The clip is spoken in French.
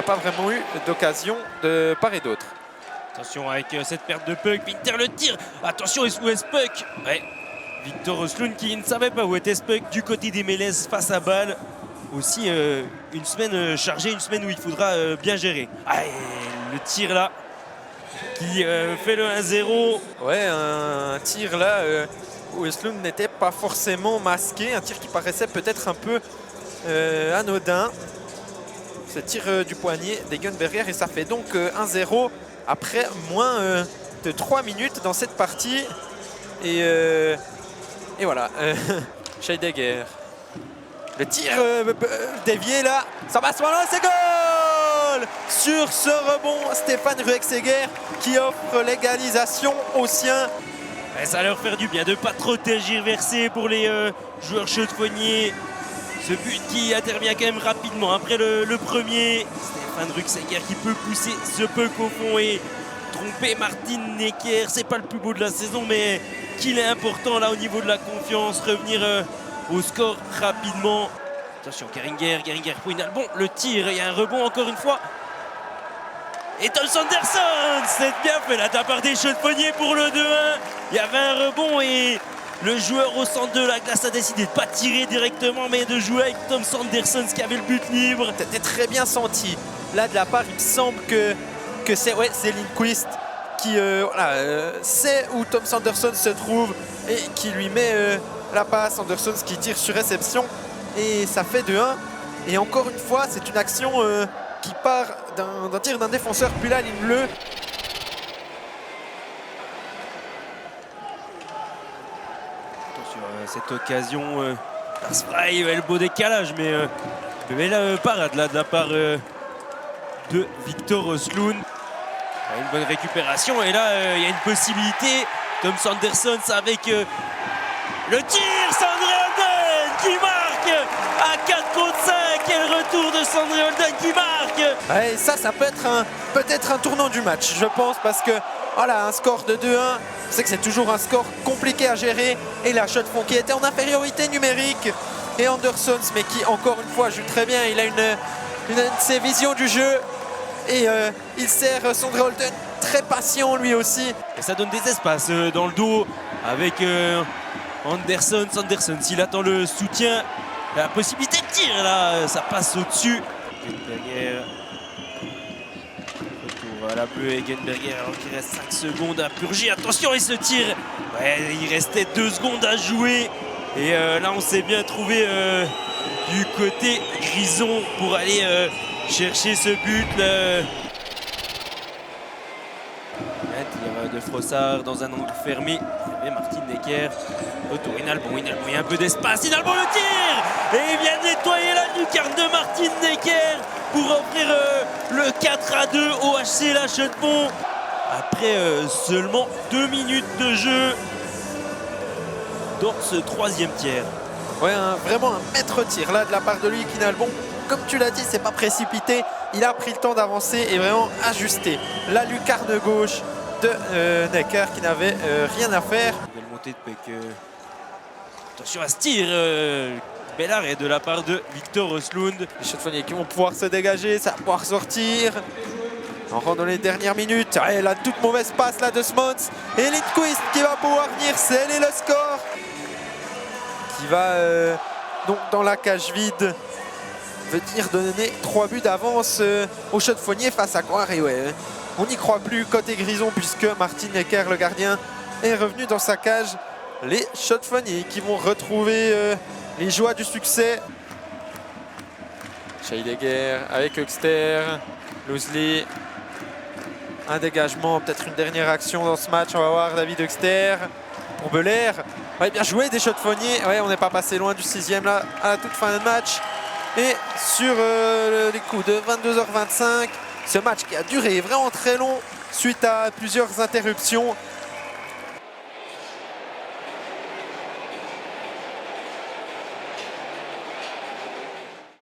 pas vraiment eu d'occasion de part et d'autre. Attention avec cette perte de puck, Winter le tire, attention où est ce puck? Ouais. Victor Osloon qui ne savait pas où était ce puck du côté des Mélèzes face à balle. Aussi une semaine chargée, une semaine où il faudra bien gérer. Ah, et le tir là qui fait le 1-0. Ouais, un tir là où Osloon n'était pas forcément masqué, un tir qui paraissait peut-être un peu anodin. Ce tir du poignet d'Egenberger et ça fait donc 1-0 après moins de 3 minutes dans cette partie. Et voilà, Scheidegger. Le tir dévié là, ça passe mal, c'est goal! Sur ce rebond, Stéphane Ruexeger qui offre l'égalisation aux siens. Et ça va leur faire du bien de ne pas trop tergiverser pour les joueurs chaudefonniers. Ce but qui intervient quand même rapidement après le premier. Stéphane Ruexeger qui peut pousser ce puck au fond et tromper Martin Necker. C'est pas le plus beau de la saison, mais qu'il est important là au niveau de la confiance. Revenir au score rapidement. Attention, Geringer pour une bon, le tir, il y a un rebond encore une fois. Et Tom Sanderson, c'est bien fait là de la part des chaudefonniers pour le 2-1. Il y avait un rebond et le joueur au centre de la glace a décidé de ne pas tirer directement, mais de jouer avec Tom Sanderson qui avait le but libre. C'était très bien senti. Là, de la part, il me semble que c'est Lindqvist qui sait où Tom Sanderson se trouve et qui lui met la passe. Sanderson qui tire sur réception et ça fait 2-1. Et encore une fois, c'est une action qui part d'un tir d'un défenseur, puis là, ligne bleue. Sur cette occasion, spray, le beau décalage, mais belle parade là de la part de Victor Osloon. Une bonne récupération et là il y a une possibilité. Tom Sanderson avec le tir, Sandré Holden qui marque à 4 contre 5 et le retour de Sandré Holden qui marque. Ouais, ça peut être peut-être un tournant du match, je pense, parce que voilà, un score de 2-1, c'est que c'est toujours un score compliqué à gérer et la Chaux-de-Fonds qui était en infériorité numérique et Anderson, mais qui encore une fois joue très bien, il a une de ses visions du jeu et il sert Sandré Holden très patient lui aussi. Et ça donne des espaces dans le dos avec Sanderson s'il attend le soutien, la possibilité de tir là, ça passe au-dessus. Egenberger, retour à la bleue, Egenberger alors qu'il reste 5 secondes à purger, attention et ce tir, ouais, il restait 2 secondes à jouer et là on s'est bien trouvé du côté Grison pour aller chercher ce but. Un tir de Frossard dans un angle fermé. Et Martin Necker. Retour Hinalbon, il y a un peu d'espace. Hinalbon le tir! Et il vient nettoyer la lucarne de Martin Necker pour offrir le 4-2 au HC La Chaux-de-Fonds. Après seulement 2 minutes de jeu dans ce 3e tiers. Ouais, vraiment un maître tir là de la part de lui, Hinalbon. Comme tu l'as dit, c'est pas précipité. Il a pris le temps d'avancer et vraiment ajusté la lucarne gauche de Necker qui n'avait rien à faire. Belle montée de puck. Attention à ce tir. Bel arrêt de la part de Victor Osloon. Les chaudefonniers qui vont pouvoir se dégager, ça va pouvoir sortir. On rentre dans les dernières minutes. Et la toute mauvaise passe là de Smons. Et Lindqvist qui va pouvoir venir sceller le score. Qui va donc dans la cage vide venir donner 3 buts d'avance aux chaudefonniers face à Coire. Et ouais, on n'y croit plus côté Grison puisque Martin Necker, le gardien, est revenu dans sa cage. Les chaudefonniers qui vont retrouver les joies du succès. Scheidegger avec Höxter, Loosely. Un dégagement, peut-être une dernière action dans ce match. On va voir David Höxter pour Belair. Ouais, bien joué des chaudefonniers. Ouais, on n'est pas passé loin du 6e là à la toute fin de match. Et sur les coups de 22h25, ce match qui a duré vraiment très long suite à plusieurs interruptions.